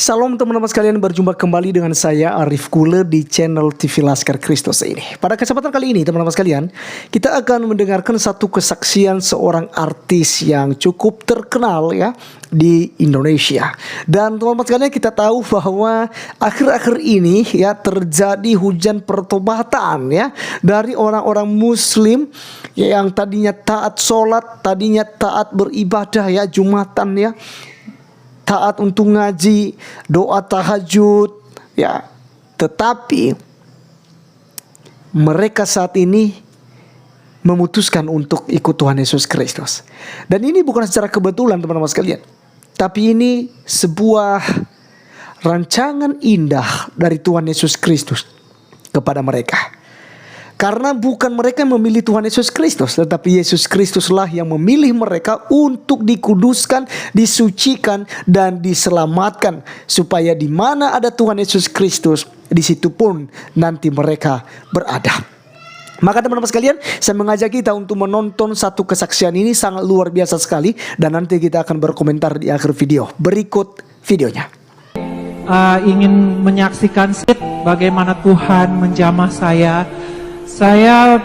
Salam teman-teman sekalian, berjumpa kembali dengan saya Arif Kule di channel TV Laskar Kristus ini. Pada kesempatan kali ini teman-teman sekalian, kita akan mendengarkan satu kesaksian seorang artis yang cukup terkenal ya di Indonesia. Dan teman-teman sekalian, kita tahu bahwa akhir-akhir ini ya terjadi hujan pertobatan ya dari orang-orang muslim yang tadinya taat sholat, tadinya taat beribadah ya Jumatan ya, taat untuk ngaji, doa tahajud ya. Tetapi mereka saat ini memutuskan untuk ikut Tuhan Yesus Kristus. Dan ini bukan secara kebetulan teman-teman sekalian, tapi ini sebuah rancangan indah dari Tuhan Yesus Kristus kepada mereka. Karena bukan mereka yang memilih Tuhan Yesus Kristus, tetapi Yesus Kristuslah yang memilih mereka untuk dikuduskan, disucikan, dan diselamatkan. Supaya di mana ada Tuhan Yesus Kristus, di situ pun nanti mereka berada. Maka teman-teman sekalian, saya mengajak kita untuk menonton satu kesaksian ini, sangat luar biasa sekali. Dan nanti kita akan berkomentar di akhir video. Berikut videonya. Ingin menyaksikan bagaimana Tuhan menjamah saya. Saya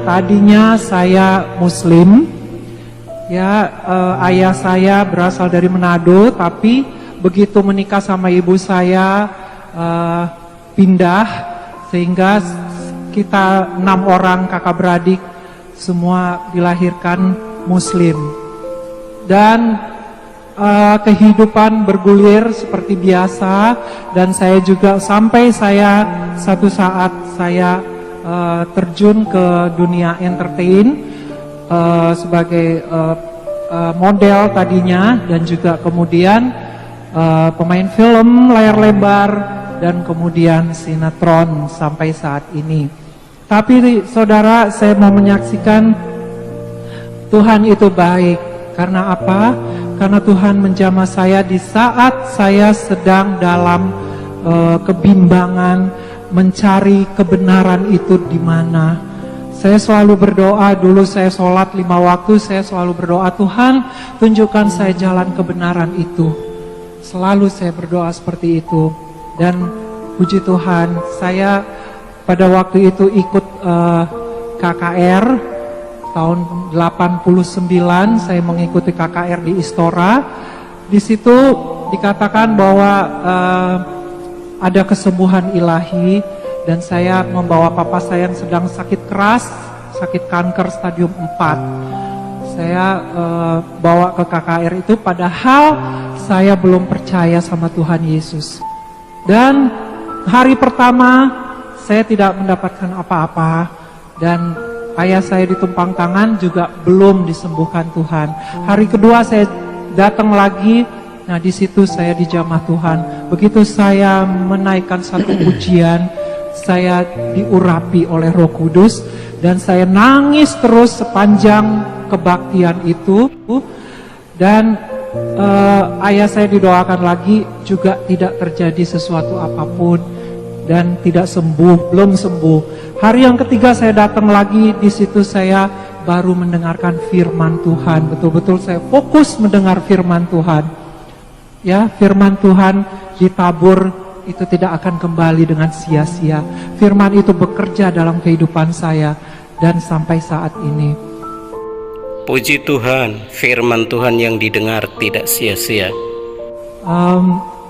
tadinya saya Muslim, ya ayah saya berasal dari Manado, tapi begitu menikah sama ibu saya pindah, sehingga kita 6 orang kakak beradik semua dilahirkan Muslim. Dan kehidupan bergulir seperti biasa, dan saya juga sampai satu saat saya terjun ke dunia entertain sebagai model tadinya, dan juga kemudian pemain film layar lebar, dan kemudian sinetron sampai saat ini. Tapi saudara, saya mau menyaksikan Tuhan itu baik. Karena apa? Karena Tuhan menjamah saya di saat saya sedang dalam kebimbangan, mencari kebenaran itu di mana. Saya selalu berdoa, dulu saya sholat 5 waktu, saya selalu berdoa, Tuhan tunjukkan saya jalan kebenaran itu. Selalu saya berdoa seperti itu. Dan puji Tuhan, saya pada waktu itu ikut KKR. Tahun 89 saya mengikuti KKR di Istora. Di situ dikatakan bahwa ada kesembuhan ilahi, dan saya membawa papa saya yang sedang sakit keras, sakit kanker stadium 4. Saya bawa ke KKR itu, padahal saya belum percaya sama Tuhan Yesus. Dan hari pertama saya tidak mendapatkan apa-apa, dan ayah saya ditumpang tangan juga belum disembuhkan Tuhan. Hari kedua saya datang lagi, nah di situ saya dijamah Tuhan. Begitu saya menaikkan satu pujian, saya diurapi oleh Roh Kudus, dan saya nangis terus sepanjang kebaktian itu. Dan ayah saya didoakan lagi, juga tidak terjadi sesuatu apapun, dan tidak sembuh, belum sembuh. Hari yang ketiga saya datang lagi, di situ saya baru mendengarkan firman Tuhan. Betul-betul saya fokus mendengar firman Tuhan. Ya, firman Tuhan ditabur itu tidak akan kembali dengan sia-sia. Firman itu bekerja dalam kehidupan saya, dan sampai saat ini. Puji Tuhan, firman Tuhan yang didengar tidak sia-sia.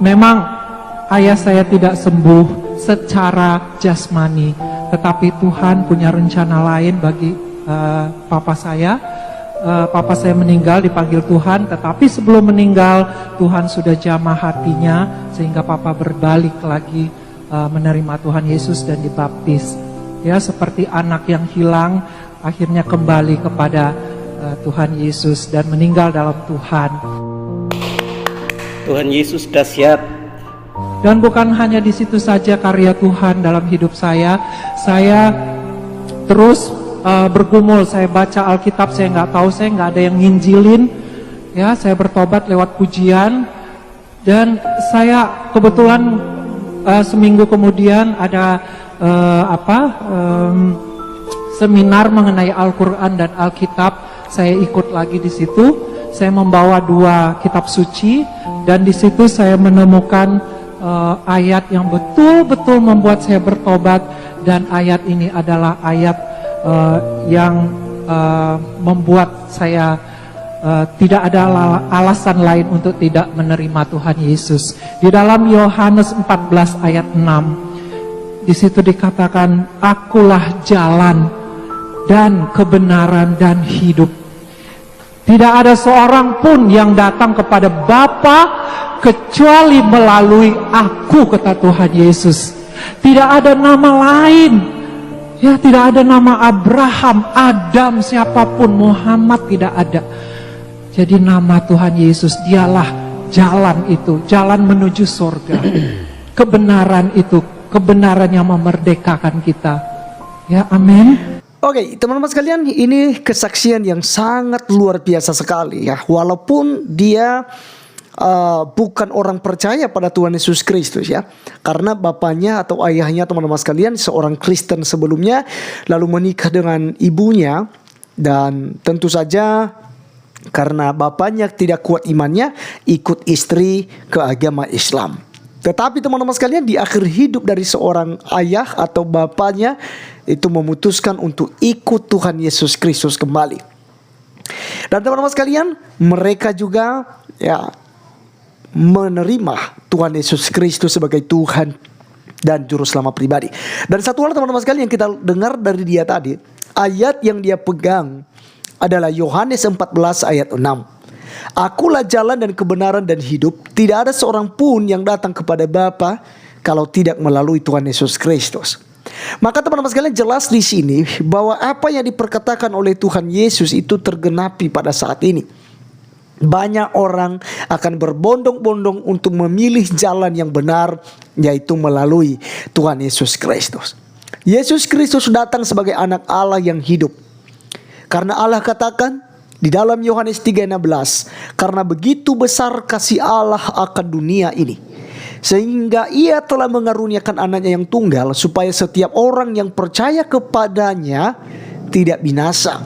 Memang ayah saya tidak sembuh secara jasmani, tetapi Tuhan punya rencana lain bagi papa saya. Papa saya meninggal, dipanggil Tuhan, tetapi sebelum meninggal Tuhan sudah jamah hatinya, sehingga papa berbalik lagi menerima Tuhan Yesus dan dibaptis. Ya, seperti anak yang hilang akhirnya kembali kepada Tuhan Yesus dan meninggal dalam Tuhan. Tuhan Yesus dahsyat. Dan bukan hanya di situ saja karya Tuhan dalam hidup saya terus bergumul. Saya baca Alkitab, saya nggak tahu, saya nggak ada yang nginjilin. Ya, saya bertobat lewat pujian, dan saya kebetulan seminggu kemudian ada seminar mengenai Al-Quran dan Alkitab. Saya ikut lagi di situ. saya membawa 2 kitab suci, dan di situ saya menemukan ayat yang betul-betul membuat saya bertobat, dan ayat ini adalah ayat yang membuat saya tidak ada alasan lain untuk tidak menerima Tuhan Yesus. Di dalam Yohanes 14 ayat 6, di situ dikatakan, "Akulah jalan dan kebenaran dan hidup. Tidak ada seorang pun yang datang kepada Bapa kecuali melalui aku," kata Tuhan Yesus. Tidak ada nama lain. Ya, tidak ada nama Abraham, Adam, siapapun, Muhammad, tidak ada. Jadi nama Tuhan Yesus, dialah jalan itu, jalan menuju surga. Kebenaran itu, kebenaran yang memerdekakan kita. Ya, amin. Oke, teman-teman sekalian, ini kesaksian yang sangat luar biasa sekali ya. Walaupun dia bukan orang percaya pada Tuhan Yesus Kristus ya, karena bapaknya atau ayahnya, teman-teman sekalian, seorang Kristen sebelumnya, lalu menikah dengan ibunya, dan tentu saja karena bapaknya tidak kuat imannya, ikut istri ke agama Islam. Tetapi teman-teman sekalian, di akhir hidup dari seorang ayah atau bapaknya itu memutuskan untuk ikut Tuhan Yesus Kristus kembali. Dan teman-teman sekalian, mereka juga ya menerima Tuhan Yesus Kristus sebagai Tuhan dan Juru Selamat pribadi. Dan satu hal teman-teman sekalian yang kita dengar dari dia tadi, ayat yang dia pegang adalah Yohanes 14 ayat 6. "Akulah jalan dan kebenaran dan hidup. Tidak ada seorang pun yang datang kepada Bapa kalau tidak melalui Tuhan Yesus Kristus." Maka teman-teman sekalian, jelas di sini bahwa apa yang diperkatakan oleh Tuhan Yesus itu tergenapi pada saat ini. Banyak orang akan berbondong-bondong untuk memilih jalan yang benar, yaitu melalui Tuhan Yesus Kristus. Yesus Kristus datang sebagai anak Allah yang hidup. Karena Allah katakan di dalam Yohanes 3:16, "Karena begitu besar kasih Allah akan dunia ini, sehingga ia telah mengaruniakan anaknya yang tunggal, supaya setiap orang yang percaya kepadanya tidak binasa,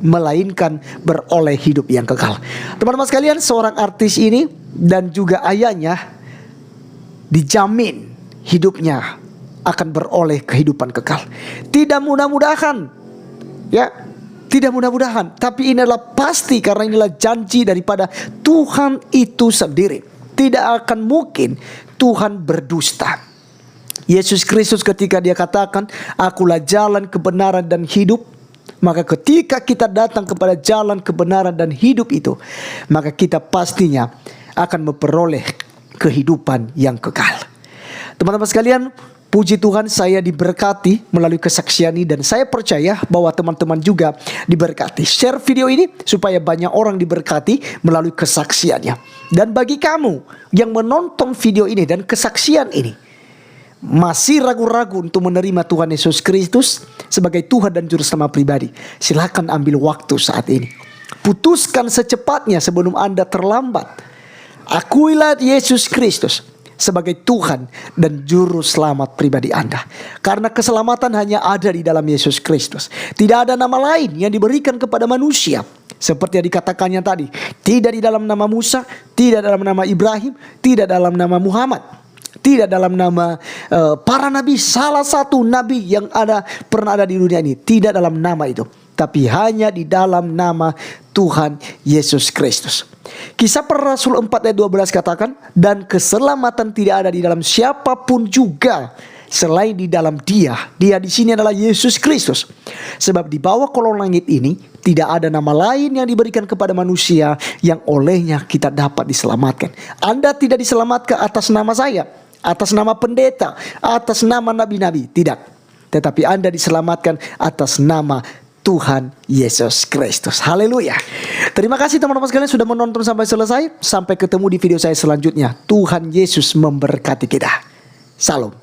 melainkan beroleh hidup yang kekal." Teman-teman sekalian, seorang artis ini dan juga ayahnya dijamin hidupnya akan beroleh kehidupan kekal. Tidak mudah-mudahan, ya, tidak mudah-mudahan, tapi ini adalah pasti, karena inilah janji daripada Tuhan itu sendiri. Tidak akan mungkin Tuhan berdusta. Yesus Kristus ketika dia katakan, "Akulah jalan, kebenaran dan hidup," maka ketika kita datang kepada jalan, kebenaran dan hidup itu, maka kita pastinya akan memperoleh kehidupan yang kekal. Teman-teman sekalian, puji Tuhan, saya diberkati melalui kesaksian ini, dan saya percaya bahwa teman-teman juga diberkati. Share video ini supaya banyak orang diberkati melalui kesaksiannya. Dan bagi kamu yang menonton video ini dan kesaksian ini, masih ragu-ragu untuk menerima Tuhan Yesus Kristus sebagai Tuhan dan Juru Selamat pribadi, silakan ambil waktu saat ini. Putuskan secepatnya sebelum Anda terlambat. Akuilah Yesus Kristus sebagai Tuhan dan Juru Selamat pribadi Anda. Karena keselamatan hanya ada di dalam Yesus Kristus. Tidak ada nama lain yang diberikan kepada manusia. Seperti yang dikatakannya tadi, tidak di dalam nama Musa, tidak dalam nama Ibrahim, tidak dalam nama Muhammad, tidak dalam nama para nabi. Salah satu nabi yang pernah ada di dunia ini, tidak dalam nama itu, tapi hanya di dalam nama Tuhan Yesus Kristus. Kisah Para Rasul 4 ayat 12 katakan, "Dan keselamatan tidak ada di dalam siapapun juga selain di dalam Dia." Dia di sini adalah Yesus Kristus. Sebab di bawah kolong langit ini tidak ada nama lain yang diberikan kepada manusia yang olehnya kita dapat diselamatkan. Anda tidak diselamatkan atas nama saya, atas nama pendeta, atas nama nabi-nabi, tidak. Tetapi Anda diselamatkan atas nama Tuhan Yesus Kristus. Haleluya. Terima kasih teman-teman sekalian sudah menonton sampai selesai. Sampai ketemu di video saya selanjutnya. Tuhan Yesus memberkati kita. Salam.